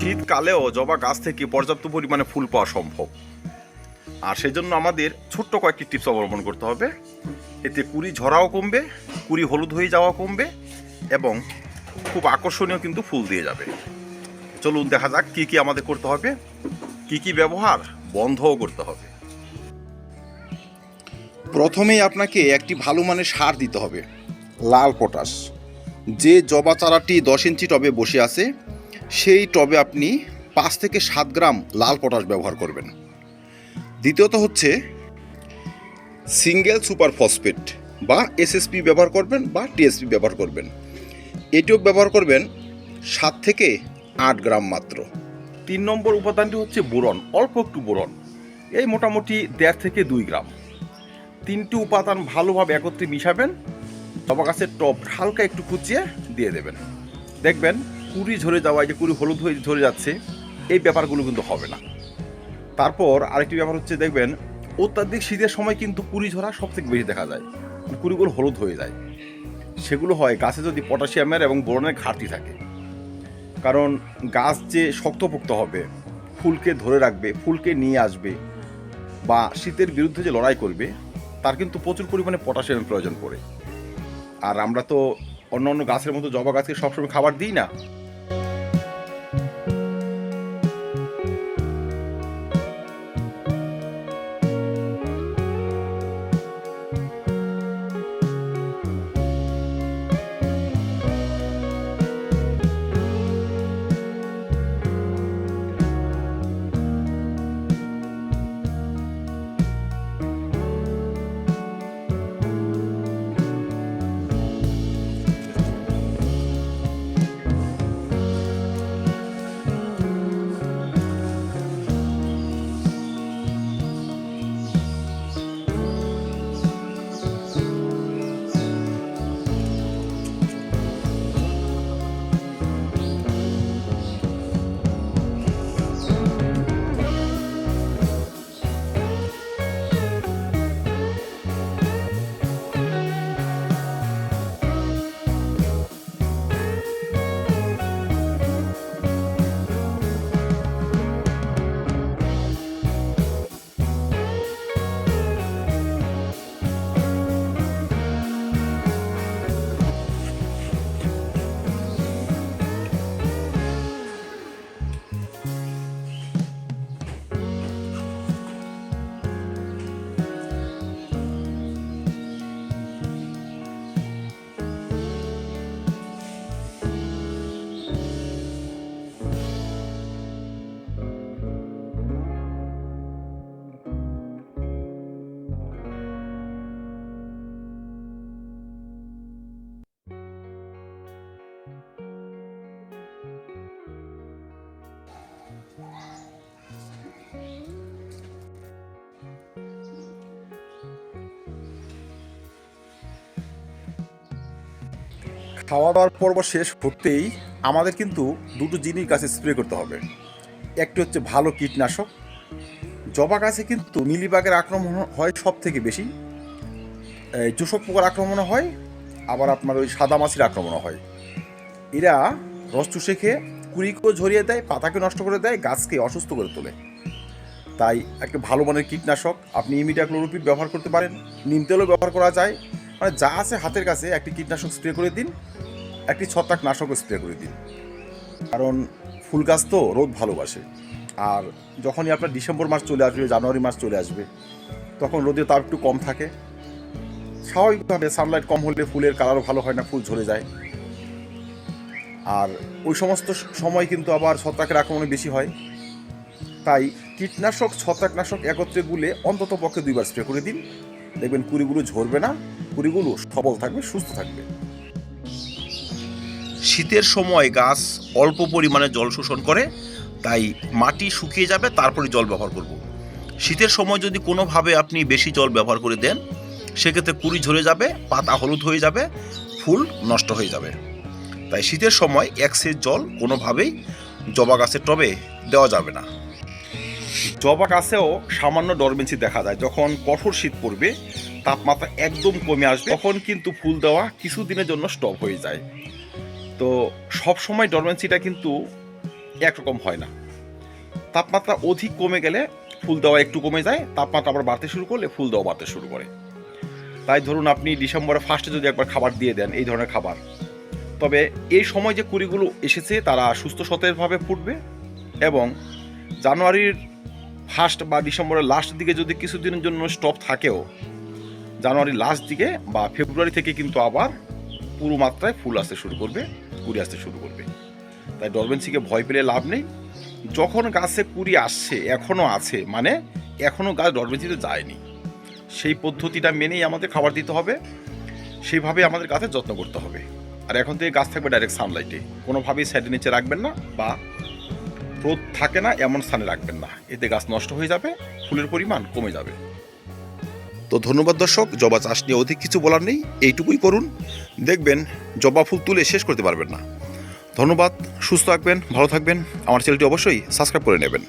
শীতকালেও জবা গাছ থেকে পর্যাপ্ত পরিমাণে ফুল পাওয়া সম্ভব। আর সেই জন্য আমাদের ছোট্ট কয়েকটি টিপস অবলম্বন করতে হবে। এতে কুড়ি ঝরাও কমবে, কুড়ি হলুদ হয়ে যাওয়া কমবে এবং খুব আকর্ষণীয় কিন্তু ফুল দিয়ে যাবে। চলুন দেখা যাক কি কি আমাদের করতে হবে, কি কি ব্যবহার বন্ধও করতে হবে। প্রথমেই আপনাকে একটি ভালো মানের সার দিতে হবে, লাল পটাশ। যে জবা চারাটি 10 ইঞ্চি টবে বসে আছে সেই টবে আপনি 5 থেকে 7 গ্রাম লাল পটাশ ব্যবহার করবেন। দ্বিতীয়ত হচ্ছে সিঙ্গেল সুপার ফসফেট বা এসএসপি ব্যবহার করবেন বা টিএসপি ব্যবহার করবেন। এটিও ব্যবহার করবেন 7 থেকে 8 গ্রাম মাত্র। 3 নম্বর উপাদানটি হচ্ছে বোরন, অল্প একটু বোরন, এই মোটামুটি 1.5 থেকে 2 গ্রাম। 3টি উপাদান ভালোভাবে একত্রে মিশাবেন, জবা গাছের টব হালকা একটু কুচিয়ে দিয়ে দেবেন। দেখবেন কুড়ি ঝরে যাওয়া, যে কুড়ি হলুদ হয়ে ঝরে যাচ্ছে, এই ব্যাপারগুলো কিন্তু হবে না। তারপর আরেকটি ব্যাপার হচ্ছে, দেখবেন অত্যাধিক শীতের সময় কিন্তু কুড়ি ঝরা সব থেকে বেশি দেখা যায়, কুড়িগুলো হলুদ হয়ে যায়। সেগুলো হয় গাছে যদি পটাশিয়ামের এবং বোরনের ঘাটতি থাকে। কারণ গাছ যে শক্তপোক্ত হবে, ফুলকে ধরে রাখবে, ফুলকে নিয়ে আসবে বা শীতের বিরুদ্ধে যে লড়াই করবে, তার কিন্তু প্রচুর পরিমাণে পটাশিয়ামের প্রয়োজন পড়ে। আর আমরা তো অন্য অন্য গাছের মতো জবা গাছকে সবসময় খাবার দিই না। খাওয়া দাওয়ার পর্ব শেষ করতেই আমাদের কিন্তু দুটো জিনিস গাছে স্প্রে করতে হবে। একটি হচ্ছে ভালো কীটনাশক। জবা গাছে কিন্তু মিলিবাগের আক্রমণ হয় সব থেকে বেশি, চোষক পোকার আক্রমণও হয়, আবার আপনার ওই সাদা মাছির আক্রমণও হয়। এরা রস চুষে খেয়ে কুড়িকেও ঝরিয়ে দেয়, পাতাকে নষ্ট করে দেয়, গাছকে অসুস্থ করে তোলে। তাই একটা ভালো মানের কীটনাশক আপনি ইমিডাক্লোরোপিড ব্যবহার করতে পারেন, নিম তেলও ব্যবহার করা যায়। মানে যা আছে হাতের কাছে একটি কীটনাশক স্প্রে করে দিন, একটি ছত্রাকনাশকও স্প্রে করে দিন। কারণ ফুল গাছ তো রোদ ভালোবাসে। আর যখনই আপনার ডিসেম্বর মাস চলে আসবে, জানুয়ারি মাস চলে আসবে, তখন রোদের তাপ একটু কম থাকে। স্বাভাবিকভাবে সানলাইট কম হলে ফুলের কালারও ভালো হয় না, ফুল ঝরে যায়। আর ওই সমস্ত সময় কিন্তু আবার ছত্রাকের আক্রমণ বেশি হয়। তাই কীটনাশক ছত্রাকনাশক একত্রে গুলে অন্তত পক্ষে 2 বার স্প্রে করে দিন। দেখবেন কুড়িগুলো ঝরবে না, কুড়িগুলো সবল থাকবে, সুস্থ থাকবে। শীতের সময় গাছ অল্প পরিমাণে জল শোষণ করে, তাই মাটি শুকিয়ে যাবে, তারপরে জল ব্যবহার করব। শীতের সময় যদি কোনোভাবে আপনি বেশি জল ব্যবহার করে দেন, সেক্ষেত্রে কুড়ি ঝরে যাবে, পাতা হলুদ হয়ে যাবে, ফুল নষ্ট হয়ে যাবে। তাই শীতের সময় এক্সেস জল কোনোভাবেই জবা গাছের টবে দেওয়া যাবে না। জবা গাছেও সামান্য ডরমেন্সি দেখা যায়। যখন কঠোর শীত পড়বে, তাপমাত্রা একদম কমে আসবে, তখন কিন্তু ফুল দেওয়া কিছুদিনের জন্য স্টপ হয়ে যায়। তো সব সময় ডরমেন্সিটা কিন্তু একরকম হয় না। তাপমাত্রা অধিক কমে গেলে ফুল দেওয়া একটু কমে যায়, তাপমাত্রা আবার বাড়তে শুরু করলে ফুল দেওয়া বাড়তে শুরু করে। তাই ধরুন আপনি ডিসেম্বরের ফার্স্টে যদি একবার খাবার দিয়ে দেন এই ধরনের খাবার, তবে এই সময় যে কুড়িগুলো এসেছে তারা সুস্থ সতেজভাবে ফুটবে, এবং জানুয়ারির ফার্স্ট বা ডিসেম্বরের লাস্ট দিকে যদি কিছুদিনের জন্য স্টপ থাকেও, জানুয়ারির লাস্ট দিকে বা ফেব্রুয়ারি থেকে কিন্তু আবার পুরো মাত্রায় ফুল আসতে শুরু করবে, কুড়ি আসতে শুরু করবে। তাই ডরমেন্সিকে ভয় পেলে লাভ নেই। যখন গাছে কুড়ি আসছে, এখনও আছে, মানে এখনও গাছ ডরমেন্সিতে যায়নি, সেই পদ্ধতিটা মেনেই আমাদের খাবার দিতে হবে, সেইভাবে আমাদের গাছের যত্ন করতে হবে। আর এখন থেকে গাছ থাকবে ডাইরেক্ট সানলাইটে, কোনোভাবেই সাইডের নিচে রাখবেন না বা রোদ থাকে না এমন স্থানে রাখবেন না, এতে গাছ নষ্ট হয়ে যাবে, ফুলের পরিমাণ কমে যাবে। তো ধন্যবাদ দর্শক, জবা চাষ নিয়ে অধিক কিছু বলার নেই, এইটুকুই করুন, দেখবেন জবা ফুল তুলে শেষ করতে পারবেন না। ধন্যবাদ, সুস্থ থাকবেন, ভালো থাকবেন, আমার চ্যানেলটি অবশ্যই সাবস্ক্রাইব করে নেবেন।